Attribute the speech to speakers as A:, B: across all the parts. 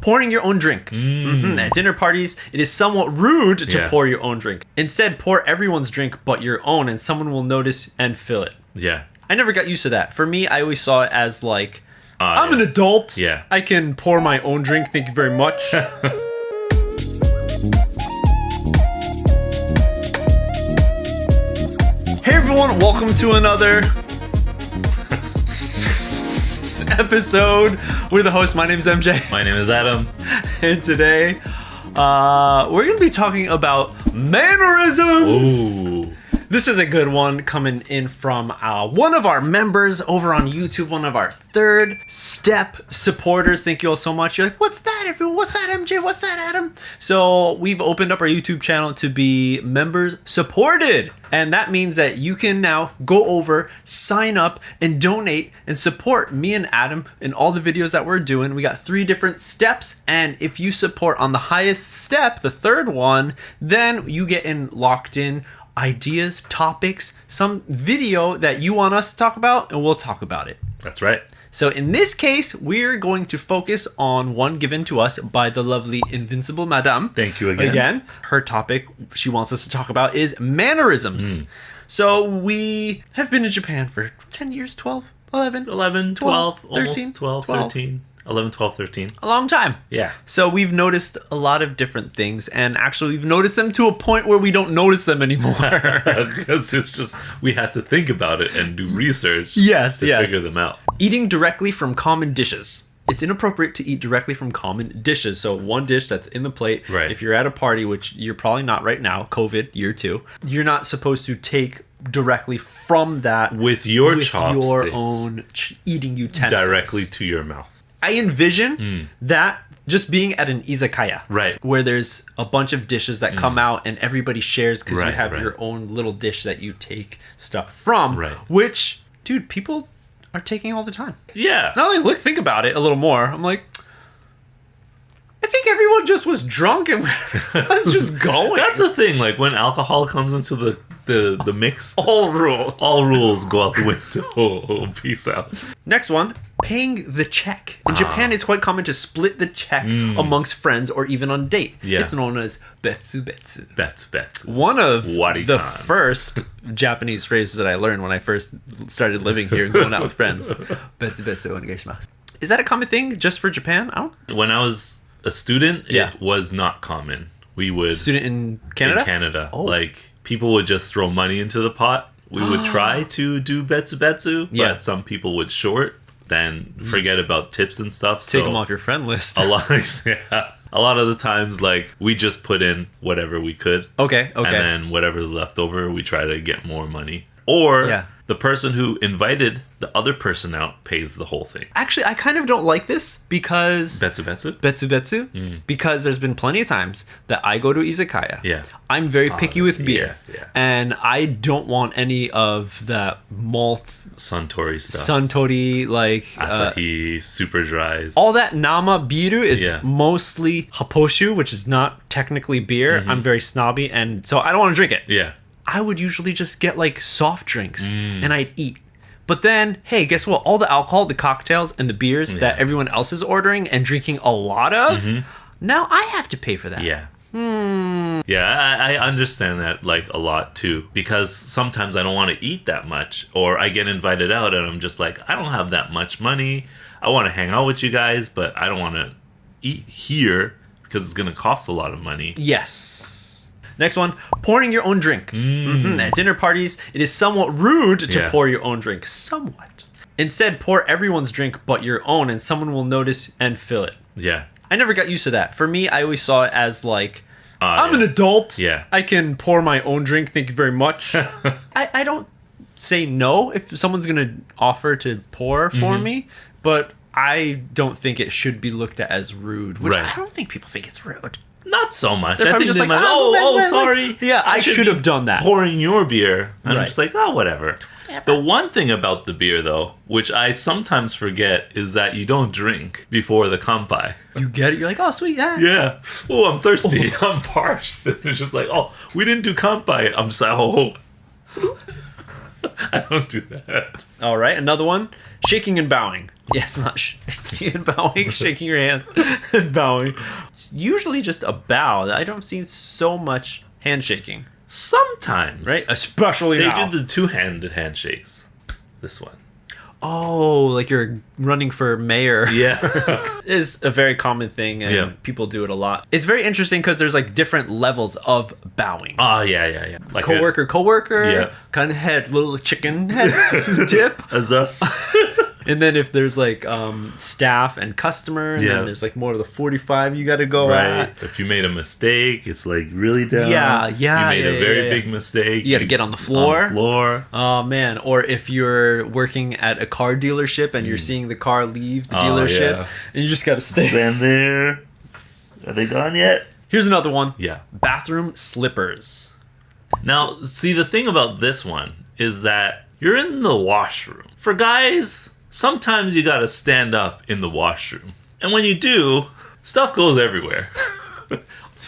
A: pouring your own drink. At dinner parties, it is somewhat rude to pour your own drink. Instead, pour everyone's drink but your own, and someone will notice and fill it.
B: Yeah.
A: I never got used to that. For me, I always saw it as like, I'm an adult.
B: Yeah.
A: I can pour my own drink. Thank you very much. Hey everyone, welcome to another episode. We're the hosts. My name is MJ.
B: My name is Adam.
A: And today, we're going to be talking about mannerisms.
B: Ooh.
A: This is a good one coming in from one of our members over on YouTube, one of our third step supporters. Thank you all so much. You're like, what's that, everyone? What's that, MJ? What's that, Adam? So we've opened up our YouTube channel to be members supported. And that means that you can now go over, sign up, and donate and support me and Adam in all the videos that we're doing. We got 3 different steps. And if you support on the highest step, the third one, then you get locked in ideas, topics, some video that you want us to talk about, and we'll talk about it.
B: That's right.
A: So in this case, we're going to focus on one given to us by the lovely Invincible Madame.
B: Thank you again.
A: Her topic she wants us to talk about is mannerisms. So we have been in Japan for 10 years, 12, 11,
B: 12,
A: 13,
B: almost 12, 13. 11, 12, 13.
A: A long time.
B: Yeah.
A: So we've noticed a lot of different things, and actually we've noticed them to a point where we don't notice them anymore.
B: Because it's just, we had to think about it and do research to figure them out.
A: Eating directly from common dishes. It's inappropriate to eat directly from common dishes. So one dish that's in the plate,
B: right.
A: If you're at a party, which you're probably not right now, COVID, year 2, you're not supposed to take directly from that
B: with your chopsticks,
A: your own eating utensils.
B: Directly to your mouth.
A: I envision that just being at an izakaya,
B: right,
A: where there's a bunch of dishes that come out and everybody shares because you have
B: right.
A: your own little dish that you take stuff from,
B: right.
A: Which, dude, people are taking all the time.
B: Yeah.
A: Now that I think about it a little more, I'm like, I think everyone just was drunk and was just going.
B: That's the thing. Like when alcohol comes into the mix,
A: all
B: rules go out the window. Peace out.
A: Next one, paying the check. In Japan, it's quite common to split the check amongst friends or even on date.
B: Yeah.
A: It's known as betsu betsu.
B: Betsu.
A: One of
B: Warikan.
A: the first Japanese phrases that I learned when I first started living here and going out with friends. Betsu betsu onegaishimasu. Is that a common thing just for Japan?
B: When I was a student, it was not common. We would...
A: Student in Canada?
B: In Canada.
A: Oh.
B: Like, people would just throw money into the pot. We would try to do betsu, but some people would short, then forget about tips and stuff.
A: Take them off your friend list.
B: A lot of the times, like, we just put in whatever we could.
A: Okay.
B: And then whatever's left over, we try to get more money. Or the person who invited the other person out pays the whole thing.
A: Actually, I kind of don't like this because... Betsu? Because there's been plenty of times that I go to izakaya. Yeah. I'm very picky with beer. Yeah. And I don't want any of the malt...
B: Suntory stuff.
A: Suntory, like...
B: Asahi, super dries.
A: All that nama biru is mostly happoshu, which is not technically beer. I'm very snobby, and so I don't want to drink it.
B: Yeah.
A: I would usually just get like soft drinks and I'd eat. But then, hey, guess what? All the alcohol, the cocktails, and the beers that everyone else is ordering and drinking a lot of, now I have to pay for that.
B: Yeah. Yeah, I understand that like a lot too. Because sometimes I don't want to eat that much. Or I get invited out and I'm just like, I don't have that much money. I want to hang out with you guys, but I don't want to eat here because it's going to cost a lot of money.
A: Yes. Next one, pouring your own drink. At dinner parties, it is somewhat rude to pour your own drink. Somewhat. Instead, pour everyone's drink but your own, and someone will notice and fill it.
B: Yeah.
A: I never got used to that. For me, I always saw it as like, I'm an adult.
B: Yeah.
A: I can pour my own drink. Thank you very much. I don't say no if someone's going to offer to pour for me, but I don't think it should be looked at as rude, which I don't think people think it's rude.
B: Not so much.
A: They're
B: I think
A: just
B: they
A: like,
B: might, sorry.
A: Yeah, I should have done that.
B: Pouring your beer. And I'm just like, whatever. The one thing about the beer, though, which I sometimes forget, is that you don't drink before the kanpai.
A: You get it? You're like, oh, sweet,
B: Yeah. Oh, I'm thirsty. I'm parched. And it's just like, we didn't do kanpai. I'm just like, I don't do that.
A: All right, another one. Shaking and bowing. Yeah, it's not bowing, shaking your hands, and bowing. It's usually just a bow. I don't see so much handshaking.
B: Sometimes.
A: Right? Especially
B: They
A: now.
B: do the two-handed handshakes. This one.
A: Oh, like you're running for mayor.
B: Yeah.
A: Is a very common thing, and people do it a lot. It's very interesting because there's like different levels of bowing.
B: Oh, yeah. Like
A: Coworker,
B: Yeah.
A: kind of head, little chicken head dip.
B: as us.
A: And then if there's like staff and customer, and then there's like more of the 45 you got to go at.
B: If you made a mistake, it's like really down.
A: Yeah.
B: You made a very big mistake.
A: You got to get on the floor.
B: Floor.
A: Oh man! Or if you're working at a car dealership and you're seeing the car leave the dealership, and you just got to stay.
B: Stand there. Are they done yet?
A: Here's another one.
B: Yeah.
A: Bathroom slippers.
B: Now, see, the thing about this one is that you're in the washroom. For guys, sometimes you gotta stand up in the washroom. And when you do, stuff goes everywhere.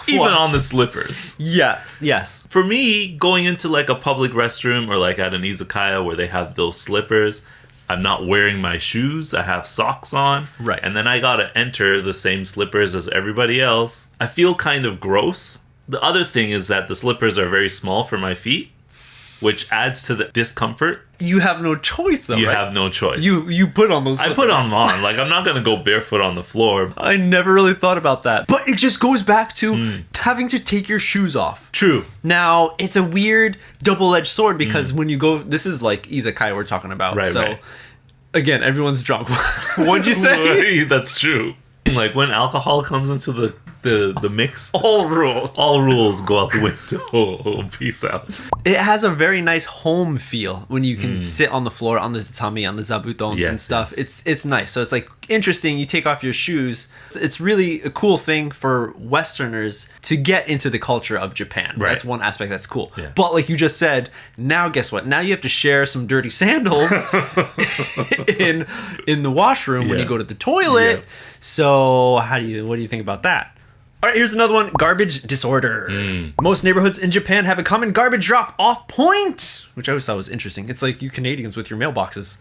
B: Even on the slippers.
A: Yes.
B: For me, going into like a public restroom or like at an izakaya where they have those slippers, I'm not wearing my shoes. I have socks on.
A: Right.
B: And then I gotta enter the same slippers as everybody else. I feel kind of gross. The other thing is that the slippers are very small for my feet, which adds to the discomfort.
A: You have no choice though,
B: You
A: right?
B: have no choice.
A: You put on those slippers.
B: I put them on. Like, I'm not gonna go barefoot on the floor.
A: I never really thought about that. But it just goes back to having to take your shoes off.
B: True.
A: Now, it's a weird double-edged sword because when you go, this is like izakaya we're talking about.
B: Right,
A: so,
B: right.
A: again, everyone's drunk. What'd you say?
B: That's true. Like, when alcohol comes into the mix,
A: All rules
B: go out the window. Peace out.
A: It has a very nice home feel when you can sit on the floor, on the tatami, on the zabutons and stuff.
B: Yes.
A: It's nice. So it's like interesting. You take off your shoes. It's really a cool thing for Westerners to get into the culture of Japan.
B: Right.
A: That's one aspect that's cool.
B: Yeah.
A: But like you just said, now guess what? Now you have to share some dirty sandals in the washroom when you go to the toilet.
B: Yeah.
A: So what do you think about that? All right, here's another one. Garbage disorder. Most neighborhoods in Japan have a common garbage drop off point, which I always thought was interesting. It's like you Canadians with your mailboxes.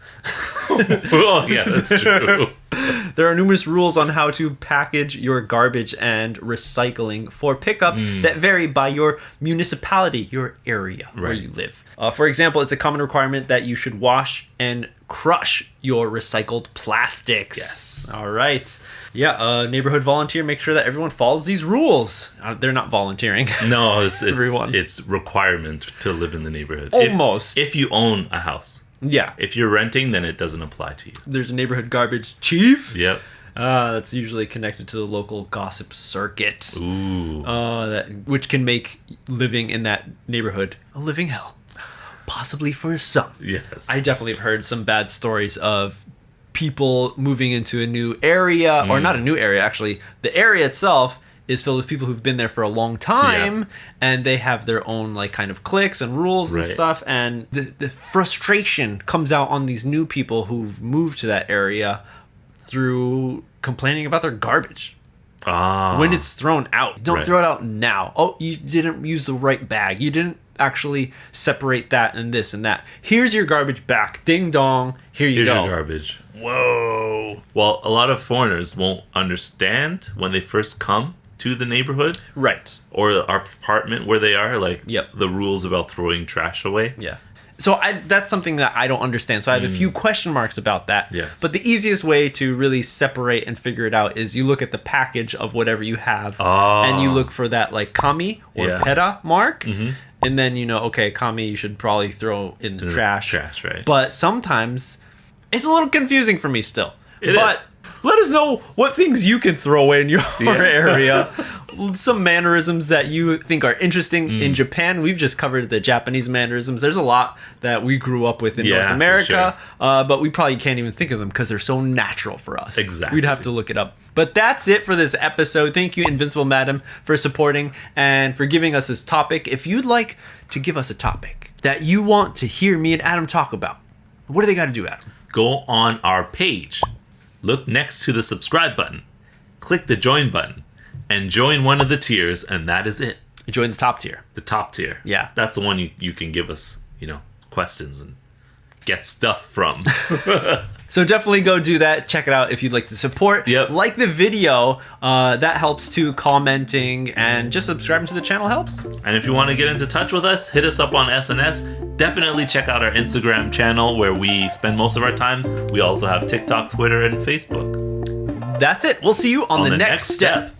B: Oh, yeah, that's true.
A: There are numerous rules on how to package your garbage and recycling for pickup that vary by your municipality, your area where you live. For example, it's a common requirement that you should wash and crush your recycled plastics.
B: Yes.
A: All right. Yeah, neighborhood volunteer, make sure that everyone follows these rules. They're not volunteering.
B: No, it's
A: Everyone.
B: it's requirement to live in the neighborhood.
A: Almost.
B: If you own a house.
A: Yeah.
B: If you're renting, then it doesn't apply to you.
A: There's a neighborhood garbage chief.
B: Yep.
A: That's usually connected to the local gossip circuit.
B: Ooh.
A: Which can make living in that neighborhood a living hell. Possibly for some.
B: Yes.
A: I definitely have heard some bad stories of people moving into a new area, or not a new area, actually. The area itself is filled with people who've been there for a long time, and they have their own like kind of cliques and rules and stuff, and the frustration comes out on these new people who've moved to that area through complaining about their garbage. When it's thrown out. Don't throw it out now. Oh, you didn't use the right bag. You didn't actually separate that and this and that. Here's your garbage back. Ding dong. Here's
B: your garbage.
A: Whoa.
B: Well, a lot of foreigners won't understand when they first come to the neighborhood.
A: Right.
B: Or our apartment where they are, like
A: Yep.
B: the rules about throwing trash away.
A: Yeah. So that's something that I don't understand. So I have a few question marks about that.
B: Yeah.
A: But the easiest way to really separate and figure it out is you look at the package of whatever you have, and you look for that like kami or pera mark, and then you know, okay, kami you should probably throw in the trash.
B: Trash, right?
A: But sometimes it's a little confusing for me still.
B: It
A: but
B: is.
A: let us know what things you can throw away in your area. Some mannerisms that you think are interesting in Japan. We've just covered the Japanese mannerisms. There's a lot that we grew up with in North America, but we probably can't even think of them because they're so natural for us.
B: Exactly.
A: We'd have to look it up. But that's it for this episode. Thank you, Invincible Madam, for supporting and for giving us this topic. If you'd like to give us a topic that you want to hear me and Adam talk about, what do they got to do, Adam?
B: Go on our page. Look next to the subscribe button. Click the join button. And join one of the tiers, and that is it.
A: Join the top tier.
B: The top tier.
A: Yeah.
B: That's the one you can give us, questions and get stuff from.
A: So definitely go do that. Check it out if you'd like to support.
B: Yep.
A: Like the video. That helps too. Commenting and just subscribing to the channel helps.
B: And if you want to get into touch with us, hit us up on SNS. Definitely check out our Instagram channel where we spend most of our time. We also have TikTok, Twitter, and Facebook.
A: That's it. We'll see you on the next step.